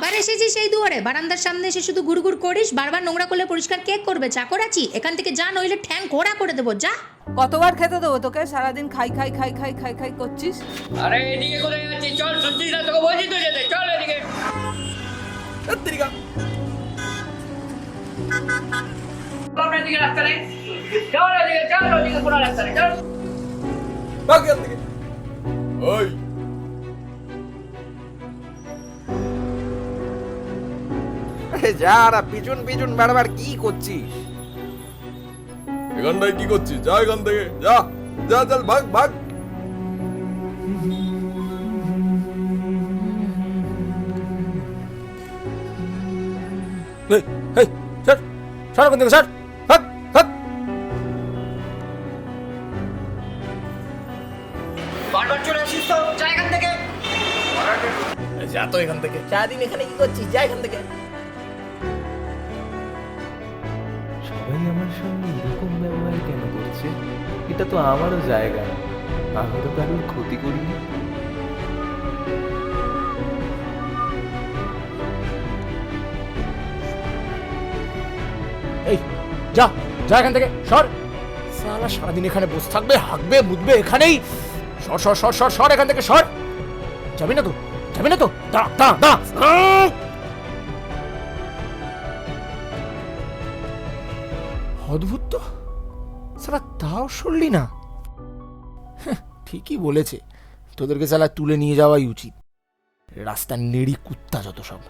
আবার এসেছিস সেই দুয়ারে, বারান্দার সামনে এসে শুধু গুড়গুড় করিস, বারবার নোংরা করলে পরিষ্কার কে করবে? চাকর আছি? এখান থেকে যা, নইলে ঠ্যাং ঘোড়া করে দেবো, যা। কতবার খেতে দেবো তোকে? সারাদিন খাই খাই খাই খাই খাই খাই করছিস। আরে এদিকে কোথায় যাচ্ছিস? চল, শুনছিস না? তোকে বলছি তো যেতে, চল এদিকে। সামনের দিকে রাস্তা নেই, চল এদিকে, চল ওদিকে কোনো রাস্তা নেই, চল। ওই যা না, পিছন পিছন বারবার কি করছিস? এখানটায় কি করছিস? যা এখান থেকে, যা যা, চল ভাগ ভাগ। বারবার চলে আসিস তো, যা এখান থেকে। যা তো এখান থেকে। সারাদিন এখানে কি করছিস? যা এখান থেকে। সবাই আমার সঙ্গে এরকম ব্যবহার কেন করছে? এটা তো আমারও জায়গা, আমি তো কারোর ক্ষতি করিনি। এই যা যা এখান থেকে, সর। সালা সারাদিন এখানে বসে থাকবে, হাঁকবে মুতবে এখানেই। সর সর সর সর সর এখান থেকে, সর। যাবি না তো? যাবি না তো? দাঁড়া দাঁড়া দাঁড়া। অদ্ভুত তো, সালা তাও সরলি না। ঠিকই বলেছে, তোদেরকে সালা তুলে নিয়ে যাওয়াই উচিত। রাস্তার নেড়ি কুত্তা যত সব।